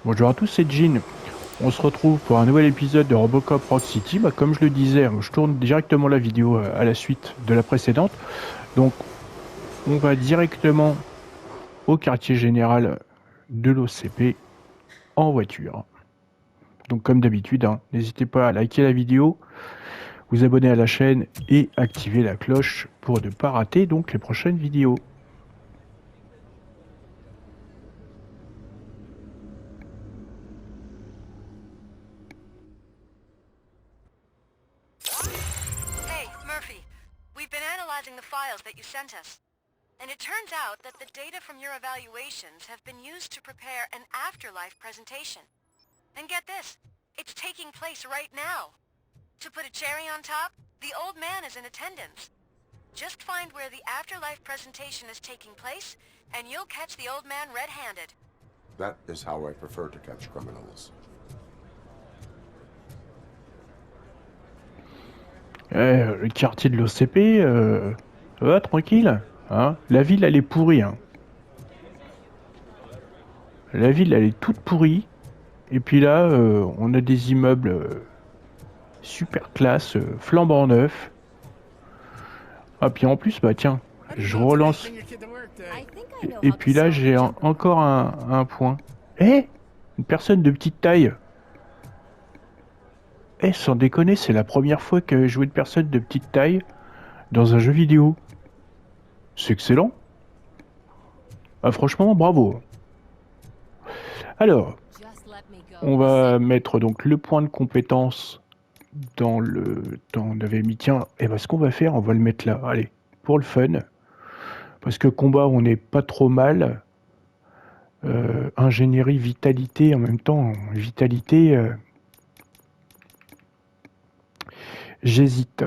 Bonjour à tous, c'est Jean. On se retrouve pour un nouvel épisode de Robocop Rock City. Comme je le disais, je tourne directement la vidéo à la suite de la précédente. Donc, on va directement au quartier général de l'OCP en voiture. Donc, comme d'habitude, n'hésitez pas à liker la vidéo, vous abonner à la chaîne et activer la cloche pour ne pas rater donc les prochaines vidéos. Hey, Murphy. We've been analyzing the files that you sent us. And it turns out that the data from your evaluations have been used to prepare an afterlife presentation. And get this, it's taking place right now. To put a cherry on top, the old man is in attendance. Just find where the afterlife presentation is taking place, and you'll catch the old man red-handed. That is how I prefer to catch criminals. Le quartier de l'OCP, ça va, tranquille, hein. La ville, elle est pourrie, hein. La ville, elle est toute pourrie. Et puis là, on a des immeubles super classe, flambant neufs. Ah, puis en plus, bah tiens, je relance. Et puis là, j'ai encore un point. Eh, une personne de petite taille. Eh, sans déconner, c'est la première fois que je vois une personne de petite taille dans un jeu vidéo. C'est excellent. Ah, franchement, bravo. Alors, on va mettre donc le point de compétence dans le... on avait mis, tiens, et ben ce qu'on va faire, on va le mettre là, allez, pour le fun. Parce que combat, on n'est pas trop mal. Ingénierie, vitalité, en même temps, vitalité, j'hésite.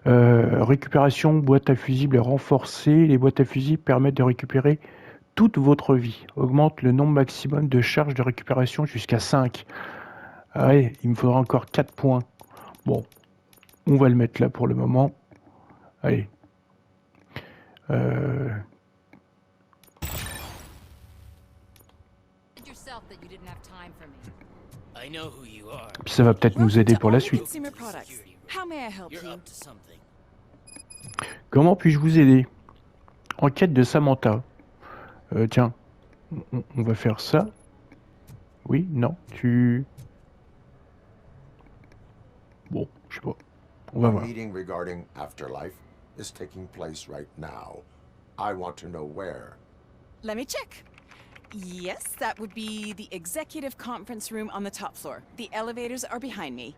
Récupération, boîte à fusibles renforcée. Les boîtes à fusibles permettent de récupérer toute votre vie. Augmente le nombre maximum de charges de récupération jusqu'à 5. Ah ouais, il me faudra encore 4 points. Bon, on va le mettre là pour le moment. Allez. Puis ça va peut-être nous aider pour la suite. Comment puis-je vous aider? Enquête de Samantha. Tiens, on va faire ça. Oui, non, tu... Bon, je sais pas. On va voir. A meeting regarding afterlife is taking place right now. I want to know where. Let me check. Yes, that would be the executive conference room on the top floor. The elevators are behind me.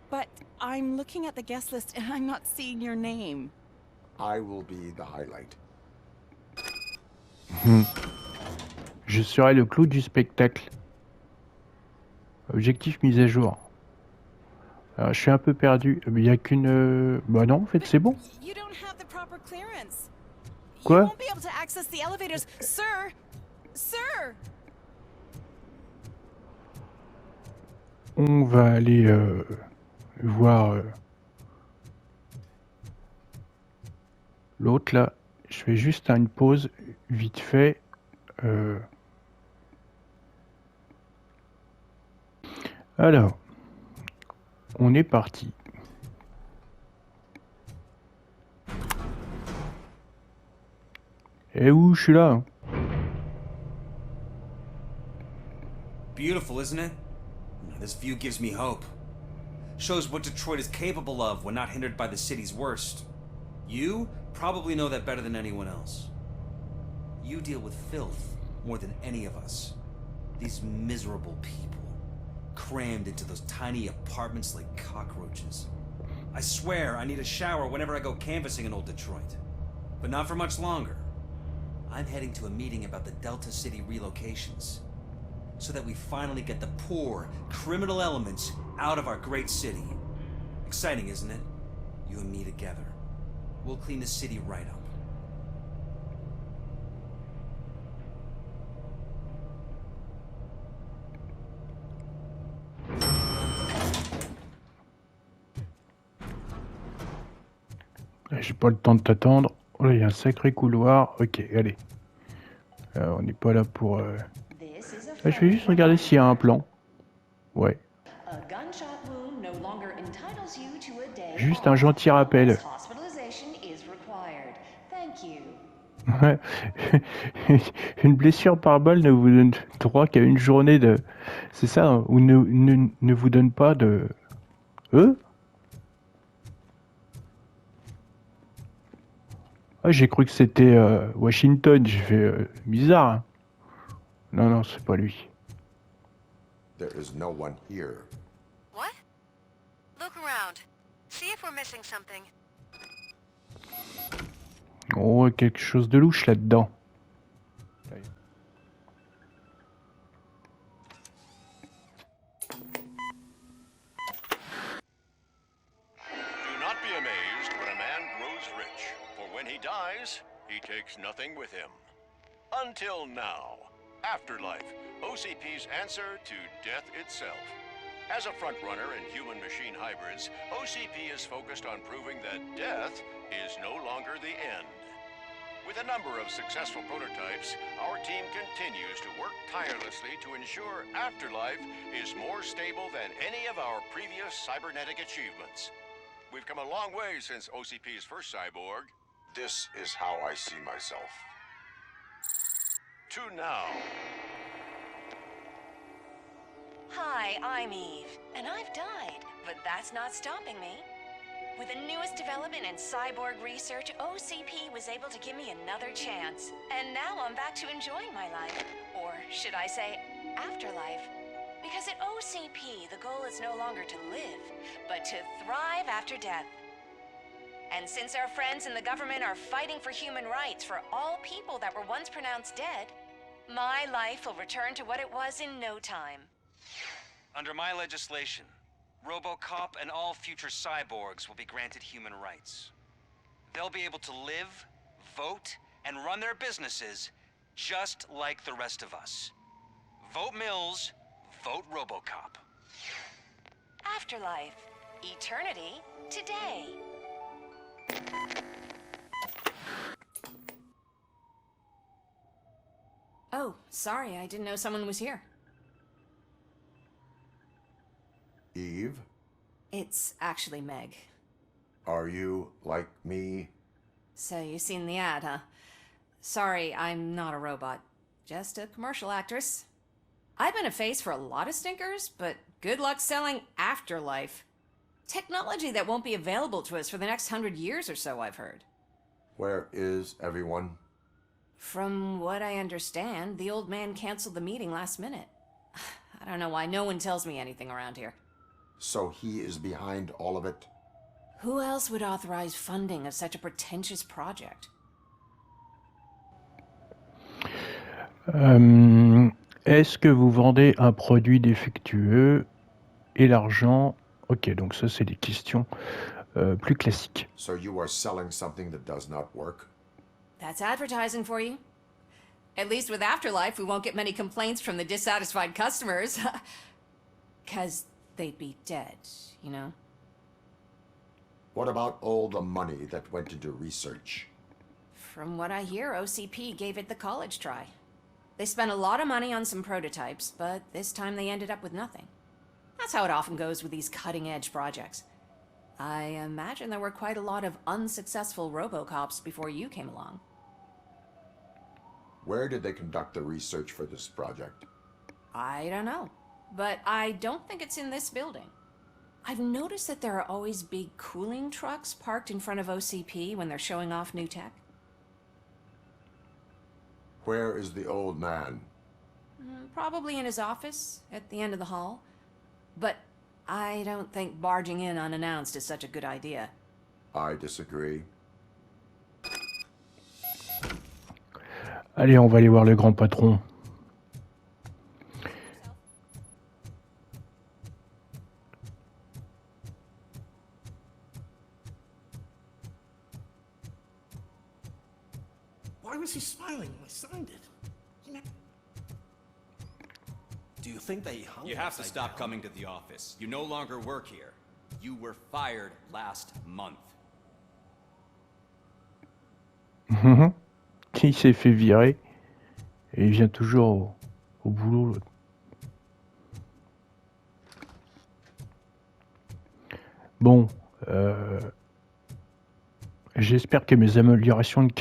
But I'm looking at the guest list and I'm not seeing your name. I will be the highlight. Je serai le clou du spectacle. Objectif mise à jour. Alors, je suis un peu perdu. Il n'y a qu'une... Bah non, en fait, c'est bon. Quoi? On va aller voir l'autre là. Je fais juste une pause vite fait. Alors, on est parti. Et où je suis là, hein. Beautiful, isn't it? This view gives me hope. Shows what Detroit is capable of when not hindered by the city's worst. You probably know that better than anyone else. You deal with filth more than any of us. These miserable people, crammed into those tiny apartments like cockroaches. I swear I need a shower whenever I go canvassing in old Detroit. But not for much longer. I'm heading to a meeting about the Delta City relocations, so that we finally get the poor, criminal elements out of our great city. Exciting, isn't it? You and me together. We'll clean the city right up. J'ai pas le temps de t'attendre. Oh là, il y a un sacré couloir. Ok, allez. On n'est pas là pour... Ah, je vais juste regarder s'il y a un plan. Ouais. A gunshot wound no longer entitles you to a day Juste un off. gentil rappel. Hospitalization is required. Thank you. Ouais. Une blessure par balle ne vous donne droit qu'à une journée de... C'est ça, hein, ou ne vous donne pas de... Ah, j'ai cru que c'était Washington. J'ai fait bizarre. Hein. Non, c'est pas lui. There is no one here. What? Look around. See if we're missing something. Oh, quelque chose de louche là-dedans. Do not be amazed when a man grows rich, for when he dies, he takes nothing with him. Until now. Afterlife, OCP's answer to death itself. As a frontrunner in human-machine hybrids, OCP is focused on proving that death is no longer the end. With a number of successful prototypes, our team continues to work tirelessly to ensure Afterlife is more stable than any of our previous cybernetic achievements. We've come a long way since OCP's first cyborg. This is how I see myself. To now. Hi, I'm Eve, and I've died, but that's not stopping me. With the newest development in cyborg research, OCP was able to give me another chance. And now I'm back to enjoying my life. Or should I say, afterlife. Because at OCP, the goal is no longer to live, but to thrive after death. And since our friends in the government are fighting for human rights for all people that were once pronounced dead, my life will return to what it was in no time. Under my legislation, Robocop and all future cyborgs will be granted human rights. They'll be able to live, vote, and run their businesses just like the rest of us. Vote Mills, vote Robocop. Afterlife. Eternity. Today. Oh, sorry, I didn't know someone was here. Eve, It's actually Meg. are you like me? So you've seen the ad, huh? Sorry, I'm not a robot. Just a commercial actress. I've been a face for a lot of stinkers, but good luck selling Afterlife. Technology that won't be available to us for the next 100 years or so, I've heard. Where is everyone? From what I understand, the old man canceled the meeting last minute. I don't know why no one tells me anything around here. So he is behind all of it? Who else would authorize funding of such a pretentious project? Est-ce que vous vendez un produit défectueux et l'argent? Ok, donc ça c'est des questions plus classiques. So you are selling something that does not work? That's advertising for you. At least with Afterlife, we won't get many complaints from the dissatisfied customers. 'Cause they'd be dead, you know? What about all the money that went into research? From what I hear, OCP gave it the college try. They spent a lot of money on some prototypes, but this time they ended up with nothing. That's how it often goes with these cutting-edge projects. I imagine there were quite a lot of unsuccessful Robocops before you came along. Where did they conduct the research for this project? I don't know, but I don't think it's in this building. I've noticed that there are always big cooling trucks parked in front of OCP when they're showing off new tech. Where is the old man? Probably in his office, at the end of the hall. But I don't think barging in unannounced is such a good idea. I disagree. Allez, on va aller voir le grand patron. Why was he smiling when I signed it? Do you think they hung You it have to upside stop down? coming to the office. You no longer work here. You were fired last month. Il s'est fait virer et il vient toujours au au boulot. Bon, j'espère que mes améliorations de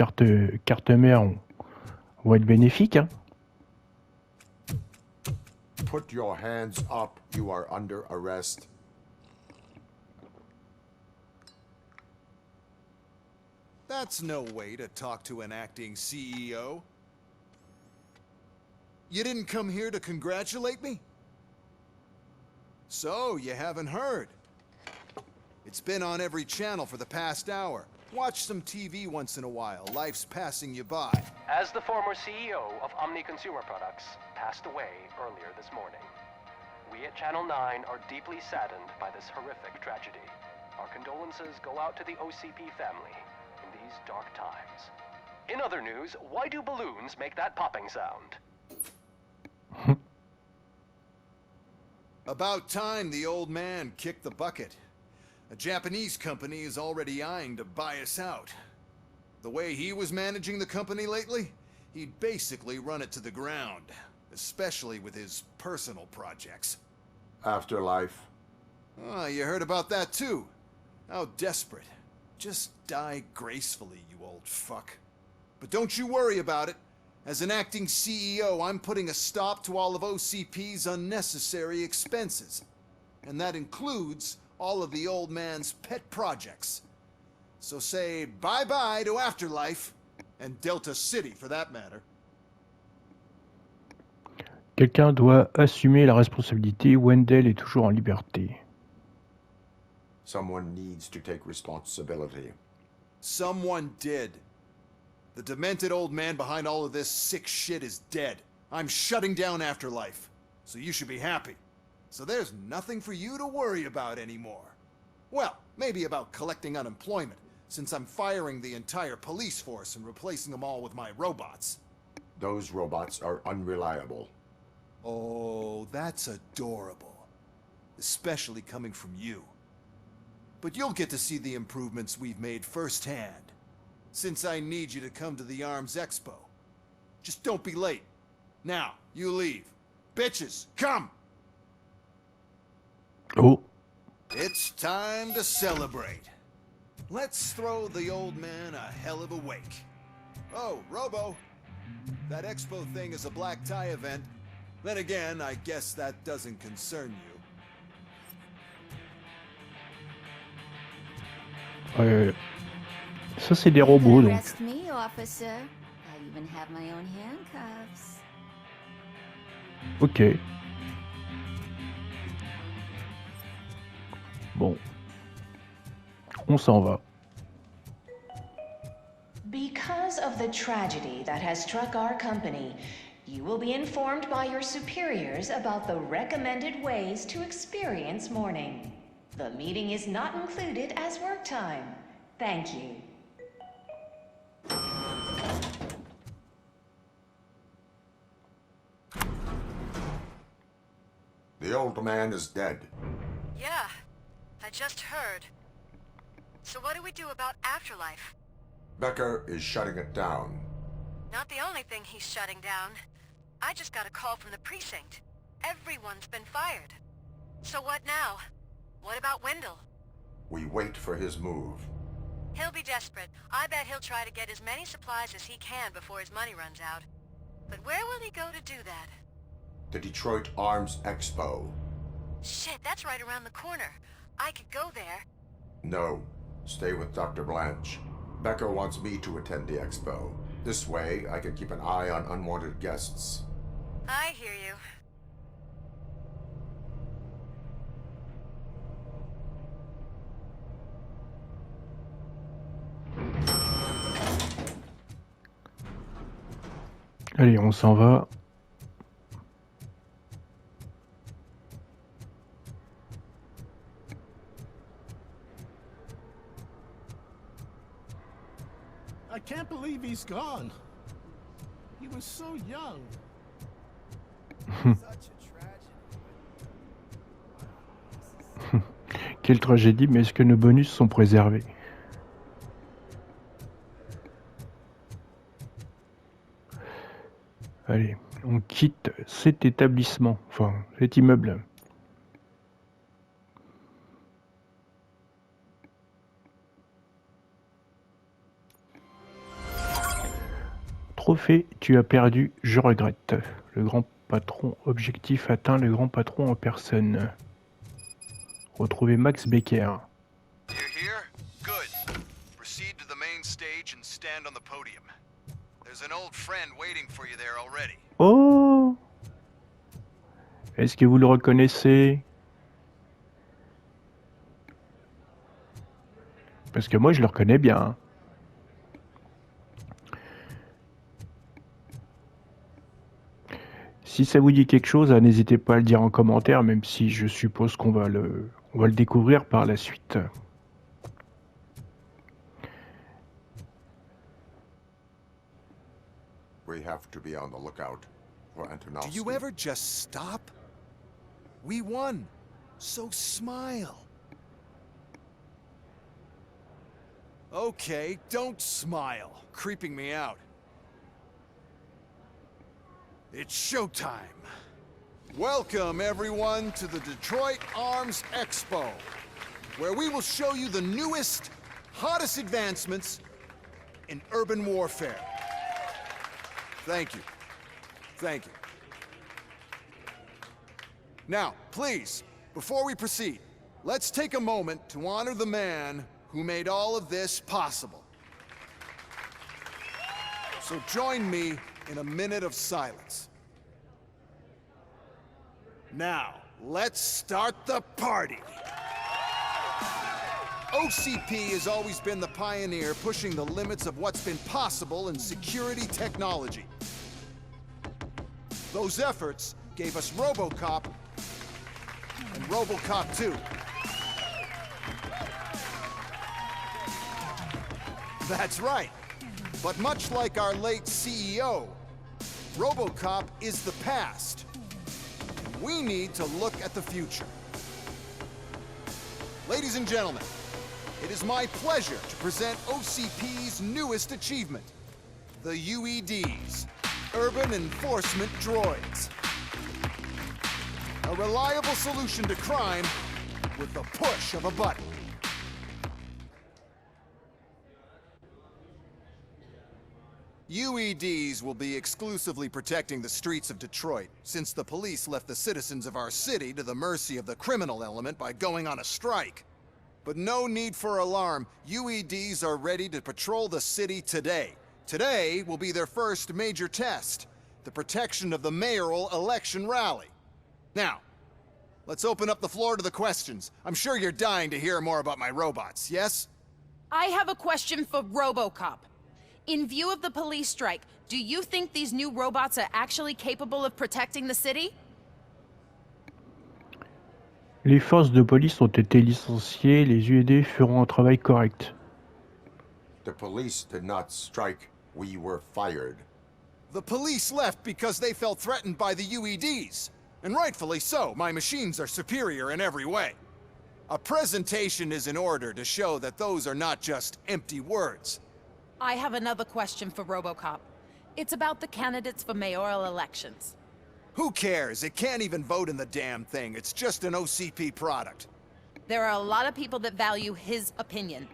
carte mère vont être bénéfiques. Hein. Put your hands up. You are under arrest. That's no way to talk to an acting CEO. You didn't come here to congratulate me? So, you haven't heard. It's been on every channel for the past hour. Watch some TV once in a while. Life's passing you by. As the former CEO of Omni Consumer Products passed away earlier this morning, we at Channel 9 are deeply saddened by this horrific tragedy. Our condolences go out to the OCP family in these dark times. In other news, why do balloons make that popping sound? About time the old man kicked the bucket. A Japanese company is already eyeing to buy us out. The way he was managing the company lately, he'd basically run it to the ground, especially with his personal projects. Afterlife. Oh, you heard about that too. How desperate. Just die gracefully, you old fuck. But don't you worry about it. As an acting CEO, I'm putting a stop to all of OCP's unnecessary expenses. And that includes all of the old man's pet projects. So say bye-bye to Afterlife, and Delta City for that matter. Quelqu'un doit assumer la responsabilité. Wendell est toujours en liberté. Someone needs to take responsibility. Someone did. The demented old man behind all of this sick shit is dead. I'm shutting down Afterlife, so you should be happy. So there's nothing for you to worry about anymore. Well, maybe about collecting unemployment, since I'm firing the entire police force and replacing them all with my robots. Those robots are unreliable. Oh, that's adorable. Especially coming from you. But you'll get to see the improvements we've made firsthand, since I need you to come to the ARMS Expo. Just don't be late. Now, you leave. Bitches, come! Oh. It's time to celebrate. Let's throw the old man a hell of a wake. Oh, Robo, that expo thing is a black tie event. Then again, I guess that doesn't concern you. Ça c'est des robots donc. Arrest me, officer. I even have my own handcuffs. Ok. Bon. On s'en va. Because of the tragedy that has struck our company, you will be informed by your superiors about the recommended ways to experience mourning. The meeting is not included as work time. Thank you. The old man is dead. Yeah, I just heard. So what do we do about Afterlife? Becker is shutting it down. Not the only thing he's shutting down. I just got a call from the precinct. Everyone's been fired. So what now? What about Wendell? We wait for his move. He'll be desperate. I bet he'll try to get as many supplies as he can before his money runs out. But where will he go to do that? The Detroit Arms Expo. Shit, that's right around the corner. I could go there. No. Stay with Dr. Blanche. Becker wants me to attend the expo. This way, I can keep an eye on unwanted guests. I hear you. Allez, on s'en va. I can't believe he's gone. He was so young. Such a tragedy. Quelle tragédie, mais est-ce que nos bonus sont préservés? Allez. On quitte cet établissement, enfin cet immeuble. Trophée, tu as perdu, je regrette. Le grand patron, objectif atteint, le grand patron en personne. Retrouver Max Becker. You're here? Good. Proceed to the main stage and stand on the podium. There's an old friend waiting for you there already. Oh! Est-ce que vous le reconnaissez? Parce que moi je le reconnais bien. Hein. Si ça vous dit quelque chose, n'hésitez pas à le dire en commentaire, même si je suppose qu'on va le découvrir par la suite. We have to be on the lookout for Antonovsky. Do you ever just stop? We won, so smile. Okay, don't smile, creeping me out. It's showtime. Welcome, everyone, to the Detroit Arms Expo, where we will show you the newest, hottest advancements in urban warfare. Thank you. Thank you. Now, please, before we proceed, let's take a moment to honor the man who made all of this possible. So join me in a minute of silence. Now, let's start the party. OCP has always been the pioneer pushing the limits of what's been possible in security technology. Those efforts gave us Robocop and Robocop 2. That's right. But much like our late CEO, Robocop is the past. We need to look at the future. Ladies and gentlemen, it is my pleasure to present OCP's newest achievement, the UEDs, Urban Enforcement Droids. A reliable solution to crime with the push of a button. UEDs will be exclusively protecting the streets of Detroit, since the police left the citizens of our city to the mercy of the criminal element by going on a strike. But no need for alarm. UEDs are ready to patrol the city today. Today will be their first major test, the protection of the mayoral election rally. Now, let's open up the floor to the questions. I'm sure you're dying to hear more about my robots, yes? I have a question for Robocop. In view of the police strike, do you think these new robots are actually capable of protecting the city? Les forces de police ont été licenciées, les UED feront un travail correct. The police did not strike, we were fired. The police left because they felt threatened by the UEDs. And rightfully so, my machines are superior in every way. A presentation is in order to show that those are not just empty words. I have another question for Robocop. It's about the candidates for mayoral elections. Who cares? It can't even vote in the damn thing. It's just an OCP product. There are a lot of people that value his opinion.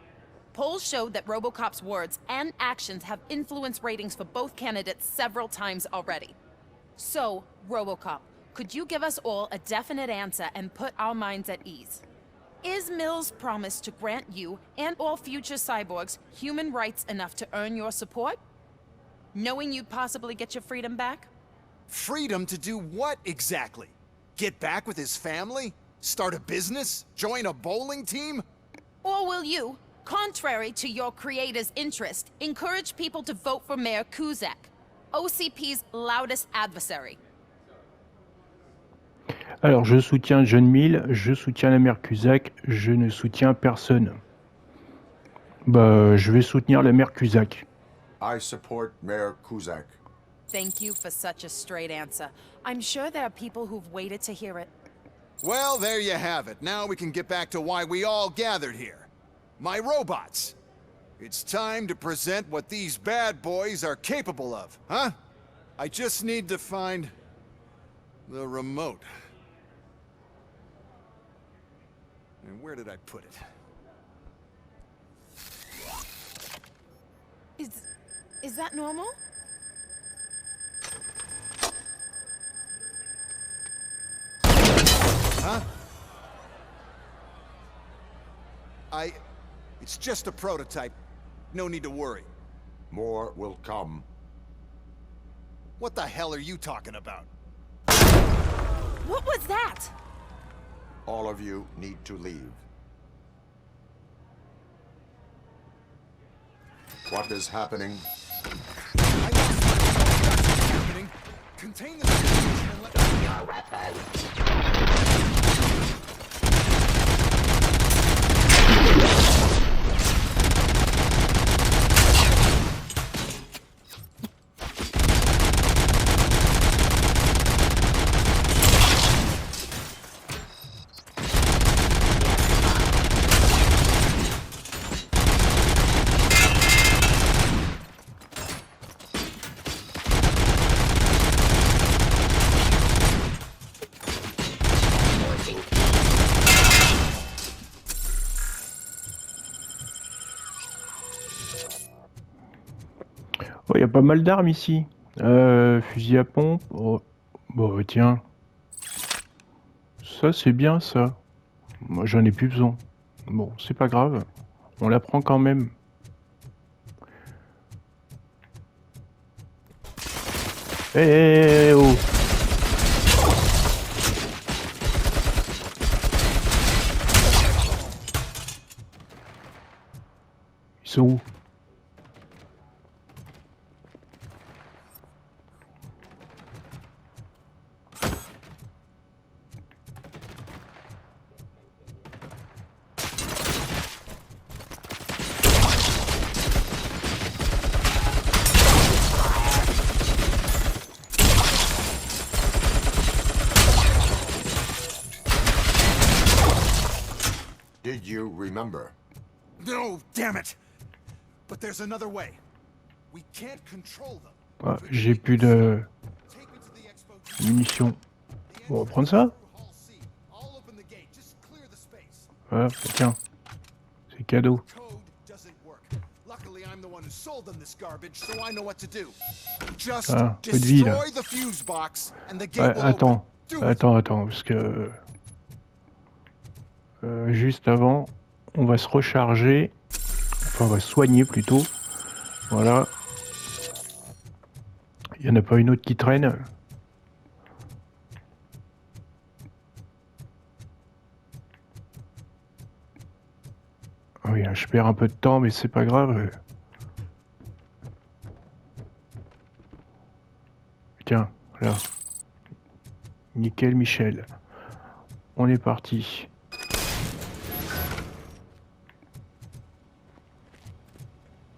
Polls showed that Robocop's words and actions have influenced ratings for both candidates several times already. So, Robocop, could you give us all a definite answer and put our minds at ease? Is Mills' promise to grant you and all future cyborgs human rights enough to earn your support? Knowing you'd possibly get your freedom back? Freedom to do what exactly? Get back with his family? Start a business? Join a bowling team? Or will you, contrary to your creator's interest, encourage people to vote for Mayor Kuzak, OCP's loudest adversary? Alors, je soutiens John Mill, je soutiens la maire Cusack, je ne soutiens personne. Bah, je vais soutenir la maire Cusack. I support Mayor Kuzak. Thank you for such a straight answer. I'm sure there are people who've waited to hear it. Well, there you have it. Now we can get back to why we all gathered here. My robots. It's time to present what these bad boys are capable of, huh? I just need to find the remote. And where did I put it? Is that normal? Huh? It's just a prototype. No need to worry. More will come. What the hell are you talking about? What was that? All of you need to leave. What is happening? Contain the situation and let me your weapon. Il y a pas mal d'armes ici. Fusil à pompe. Oh. Bon, tiens. Ça, c'est bien, ça. Moi, j'en ai plus besoin. Bon, c'est pas grave. On la prend quand même. Oh! Ils sont où? Did you remember? No, damn it! But there's another way. We can't control them. Ah, j'ai plus de munitions. On va prendre ça? Ah, tiens. C'est cadeau. Ah, peu de vie là. Ouais, attends, parce que... juste avant, on va se recharger. Enfin, on va se soigner plutôt. Voilà. Il n'y en a pas une autre qui traîne. Oui, je perds un peu de temps, mais c'est pas grave. Tiens, là. Nickel, Michel. On est parti.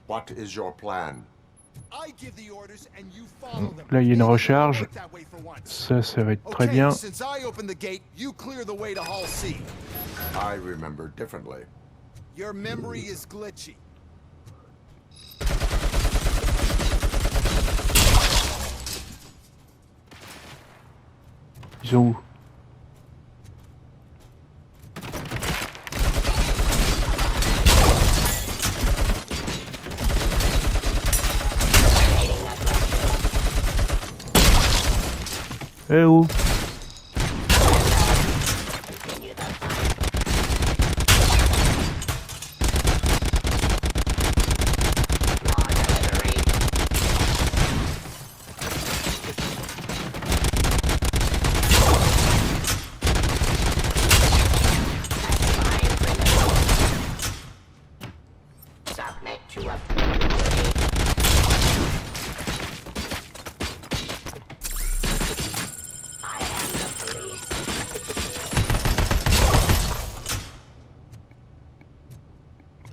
What is your plan? Là, il y a une recharge. Ça va être très bien. I remember differently. Your memory is glitchy. Ils sont où? Eh oh!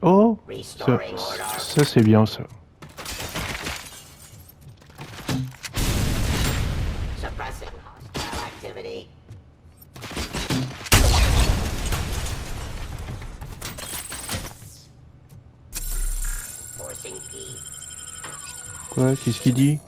Oh, ça c'est bien ça. Quoi? Qu'est-ce qu'il dit?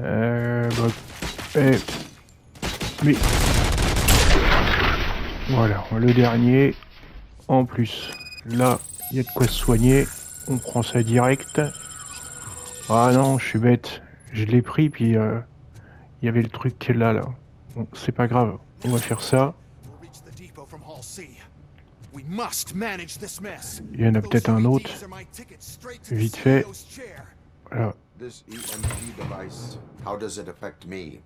Mais voilà, le dernier. En plus, là, il y a de quoi se soigner. On prend ça direct. Ah non, je suis bête. Je l'ai pris, puis il y avait le truc qui est là. Bon, c'est pas grave. On va faire ça. Il y en a peut-être un autre. Vite fait. Voilà. This EMP device, how does it affect me?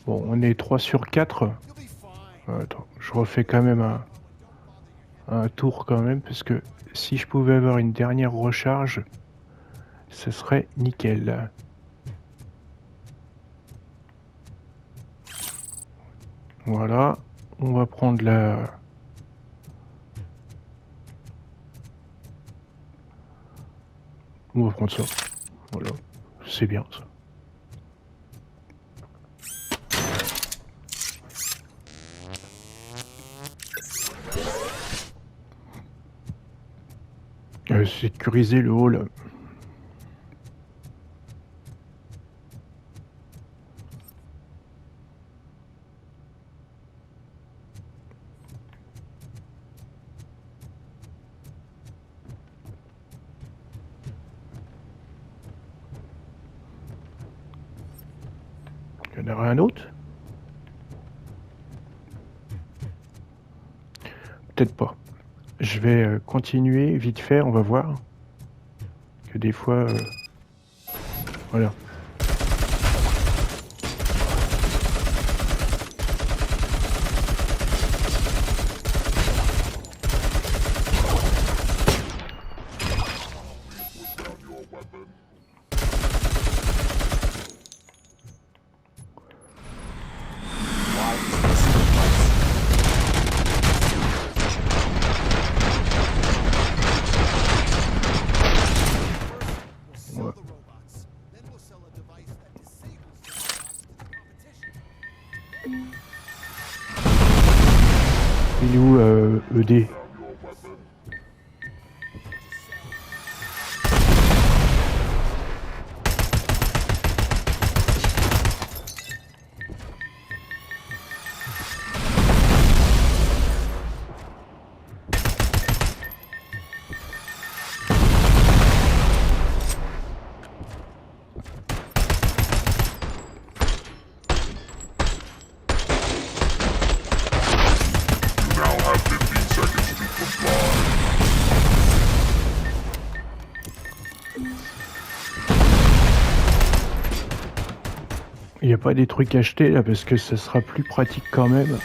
Bon, on est 3 sur 4. Attends, je refais quand même un tour quand même, parce que si je pouvais avoir une dernière recharge, ce serait nickel. Voilà, on va prendre la... On va prendre ça. Voilà, c'est bien ça. Sécuriser le hall. Il y en aura un autre? Peut-être pas. Je vais continuer vite fait, on va voir. Que des fois... Voilà. Il est où ED? Il n'y a pas des trucs achetés là parce que ça sera plus pratique quand même.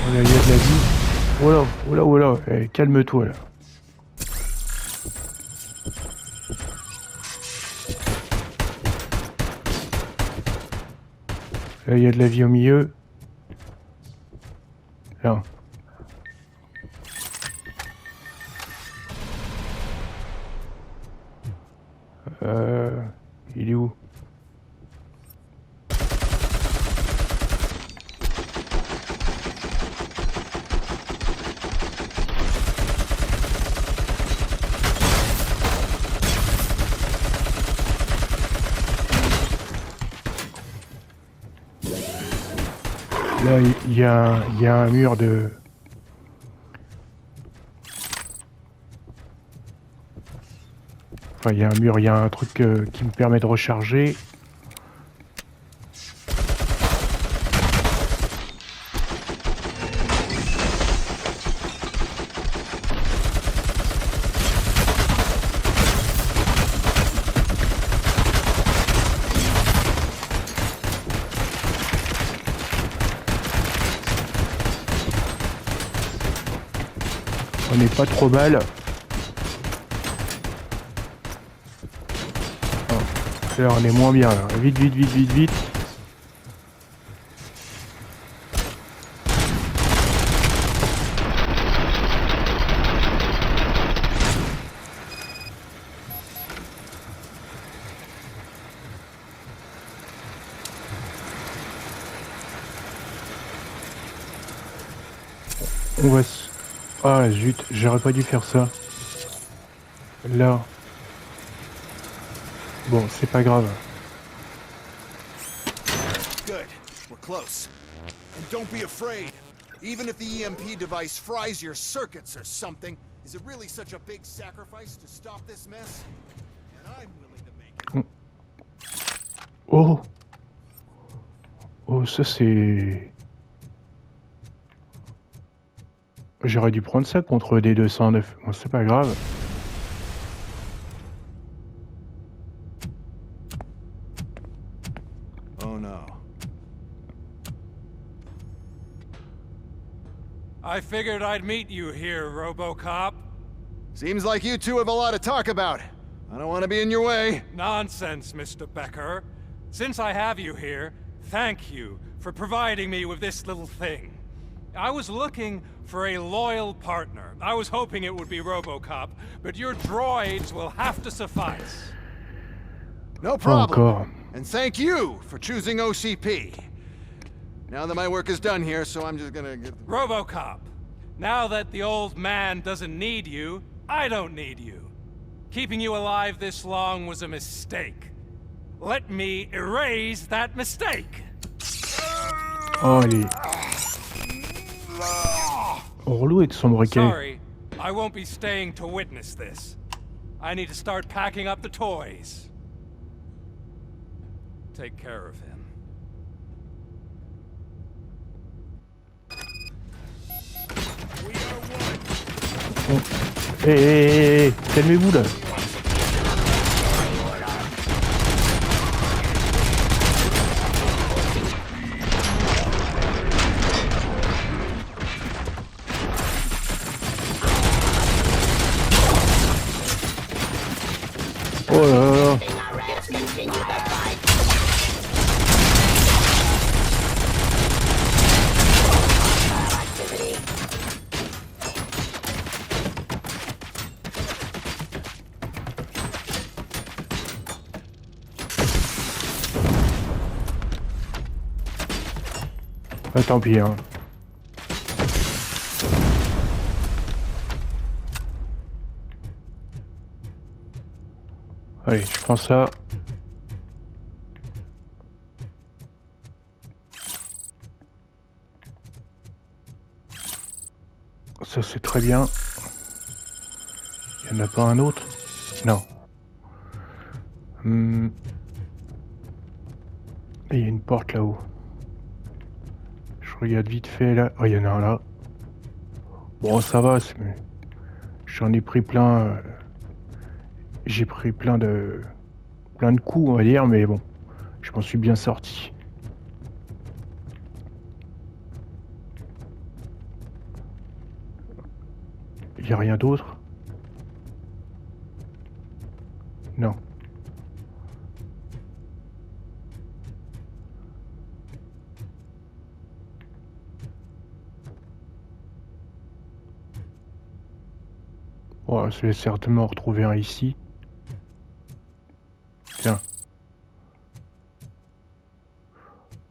Voilà, il y a de la vie. Voilà, voilà, voilà. Eh, calme-toi là. Là, il y a de la vie au milieu. Là. Il est où? Là, il y a un mur de... Enfin, il y a un mur, il y a un truc qui me permet de recharger. On n'est pas trop mal. Là, on est moins bien là. Vite, vite, vite, vite, vite. On va se... Ah zut, j'aurais pas dû faire ça. Là. Bon, c'est pas grave. Good. We're close. And don't be afraid. Even if the EMP device fries your circuits or something, is it really such a big sacrifice to stop this mess? And I'm willing to make it. Oh. Oh, ça c'est... J'aurais dû prendre ça contre des 209. Bon, c'est pas grave. Oh no. I figured I'd meet you here, Robocop. Seems like you two have a lot to talk about. I don't want to be in your way. Nonsense, Mr. Becker. Since I have you here, thank you for providing me with this little thing. I was looking for a loyal partner. I was hoping it would be Robocop, but your droids will have to suffice. No problem. And thank you for choosing OCP. Now that my work is done here, so I'm just gonna get... Robocop, now that the old man doesn't need you, I don't need you. Keeping you alive this long was a mistake. Let me erase that mistake. Oh, allez. Orlou est de son briquet. Sorry, I won't be staying to witness this. I need to start packing up the toys. Take care of him. Oh. Hé, calmez-vous là. Oh là là. Ah, tant pis, hein. Allez, je prends ça. Ça, c'est très bien. Il n'y en a pas un autre? Non. Et il y a une porte là-haut. Je regarde vite fait là. Oh, il y en a un là. Bon, ça va. J'en ai pris plein. J'ai pris plein de coups, on va dire, mais bon, je m'en suis bien sorti. Il n'y a rien d'autre? Non. Bon, je vais certainement en retrouver un ici. Tiens.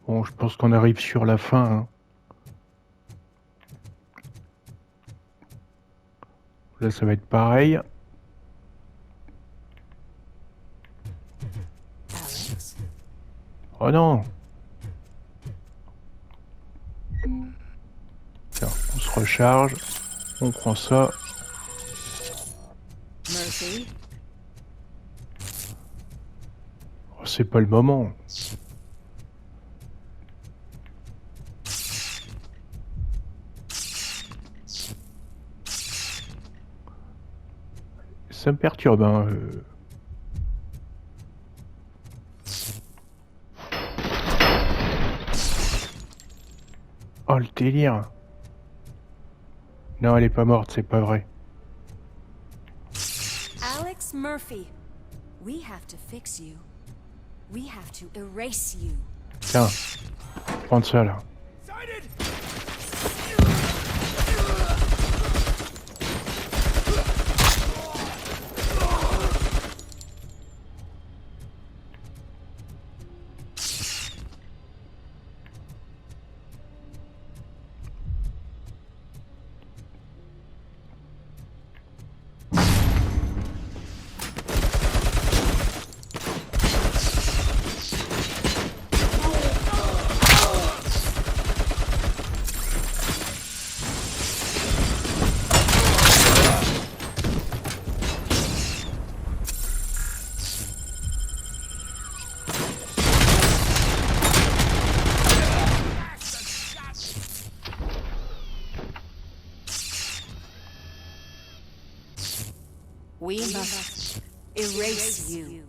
Bon, je pense qu'on arrive sur la fin. Hein. Là, ça va être pareil. Oh non! Tiens, on se recharge. On prend ça. Murphy? Oh, c'est pas le moment. Ça me perturbe, hein. Oh, le délire. Non, elle est pas morte, c'est pas vrai. Alex Murphy, we have to fix you. We have to erase you. Tiens, prends ça là. erase you.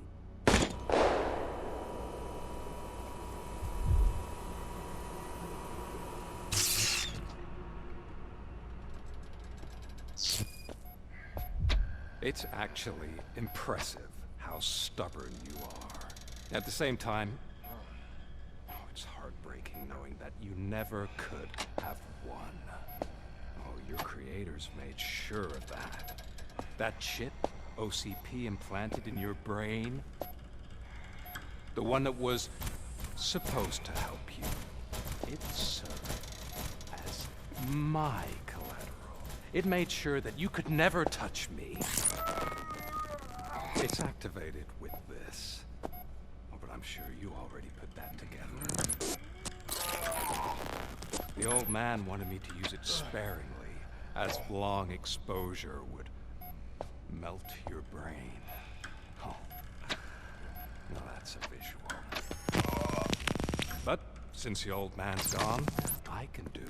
It's actually impressive how stubborn you are. At the same time, it's heartbreaking knowing that you never could have won. Oh, your creators made sure of that. That chip OCP implanted in your brain, the one that was supposed to help you, it served as my collateral. It made sure that you could never touch me. It's activated with this. Oh, but I'm sure you already put that together. The old man wanted me to use it sparingly, as long exposure would melt your brain. Oh, now that's a visual. But since the old man's gone, I can do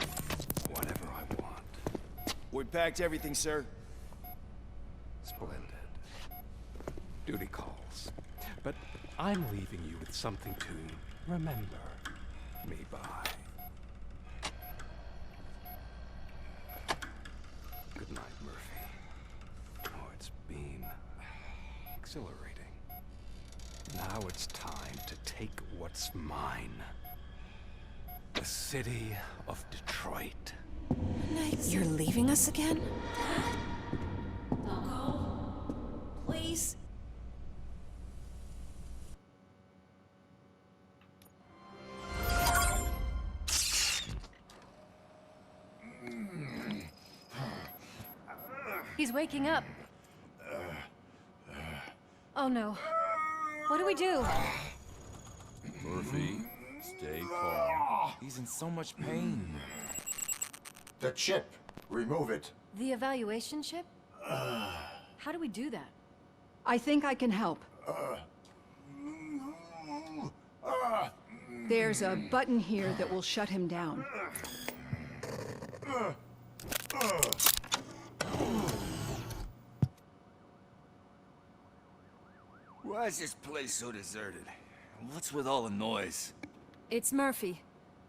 whatever I want. We packed everything, sir. Splendid. Duty calls. But I'm leaving you with something to remember me by. Good night, Murphy. Oh, it's been exhilarating. Now it's time to take what's mine. The city of Detroit. You're leaving us again? Don't go. Please. He's waking up. Oh no. What do we do? Murphy, stay calm. He's in so much pain. The chip. Remove it. The evaluation chip? How do we do that? I think I can help. There's a button here that will shut him down. Why is this place so deserted? What's with all the noise? It's Murphy.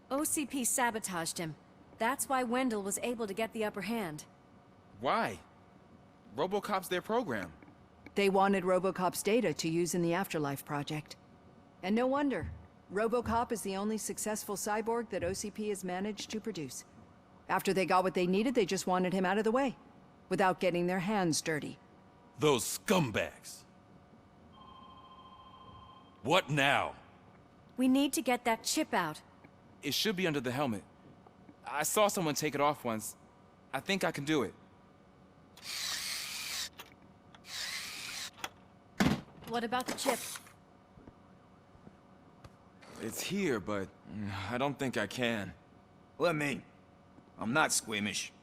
OCP sabotaged him. That's why Wendell was able to get the upper hand. Why? Robocop's their program. They wanted Robocop's data to use in the Afterlife project. And no wonder. Robocop is the only successful cyborg that OCP has managed to produce. After they got what they needed, they just wanted him out of the way, without getting their hands dirty. Those scumbags. What now? We need to get that chip out. It should be under the helmet. I saw someone take it off once. I think I can do it. What about the chip? It's here, but I don't think I can. Let me. I'm not squeamish.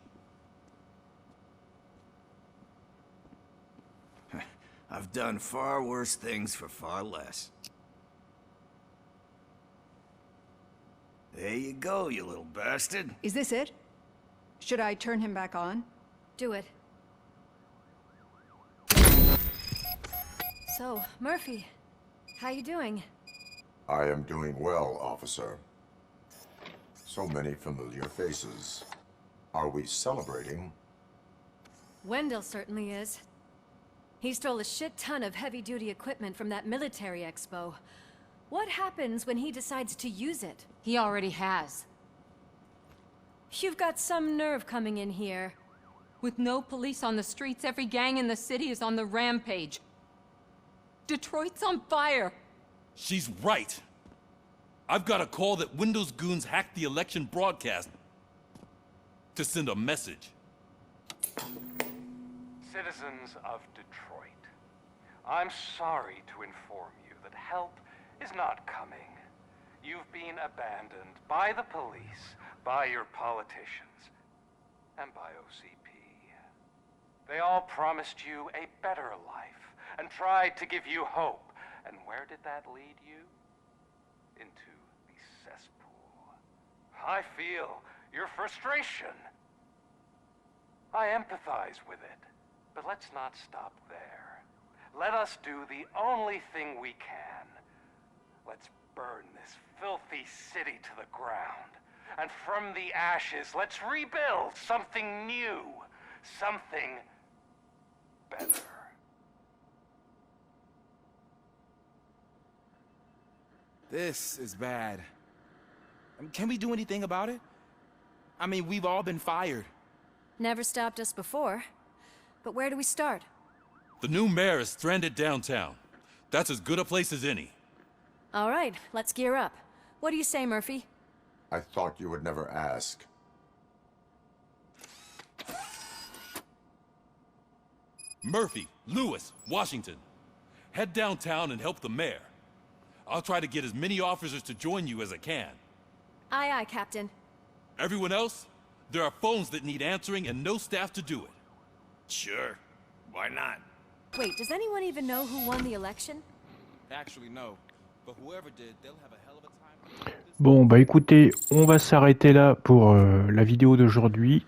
I've done far worse things for far less. There you go, you little bastard. Is this it? Should I turn him back on? Do it. So, Murphy, how you doing? I am doing well, officer. So many familiar faces. Are we celebrating? Wendell certainly is. He stole a shit ton of heavy-duty equipment from that military expo. What happens when he decides to use it? He already has. You've got some nerve coming in here. With no police on the streets, every gang in the city is on the rampage. Detroit's on fire. She's right. I've got a call that Windows goons hacked the election broadcast to send a message. Citizens of Detroit, I'm sorry to inform you that help is not coming. You've been abandoned by the police, by your politicians, and by OCP. They all promised you a better life and tried to give you hope. And where did that lead you? Into the cesspool. I feel your frustration. I empathize with it. But let's not stop there. let us do the only thing we can. Let's burn this filthy city to the ground. And from the ashes, let's rebuild something new. Something better. This is bad. Can we do anything about it? I mean, we've all been fired. Never stopped us before. But where do we start? The new mayor is stranded downtown. That's as good a place as any. All right, let's gear up. What do you say, Murphy? I thought you would never ask. Murphy, Lewis, Washington. Head downtown and help the mayor. I'll try to get as many officers to join you as I can. Aye, aye, Captain. Everyone else? There are phones that need answering and no staff to do it. Sure. Why not? Wait, does anyone even know who won the election? Actually, no. But whoever did, they'll have a hell of a time. Bon, bah écoutez, on va s'arrêter là pour la vidéo d'aujourd'hui.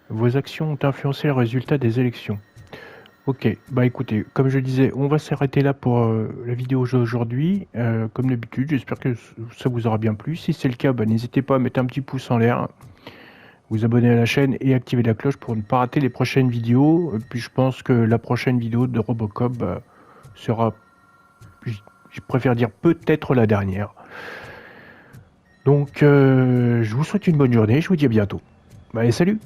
Vos actions ont influencé le résultat des élections. Ok, bah écoutez, comme je disais, on va s'arrêter là pour la vidéo d'aujourd'hui. Comme d'habitude, j'espère que ça vous aura bien plu. Si c'est le cas, bah, n'hésitez pas à mettre un petit pouce en l'air, vous abonner à la chaîne et activer la cloche pour ne pas rater les prochaines vidéos. Et puis je pense que la prochaine vidéo de Robocop sera, je préfère dire peut-être la dernière. Donc je vous souhaite une bonne journée, je vous dis à bientôt. Allez, salut!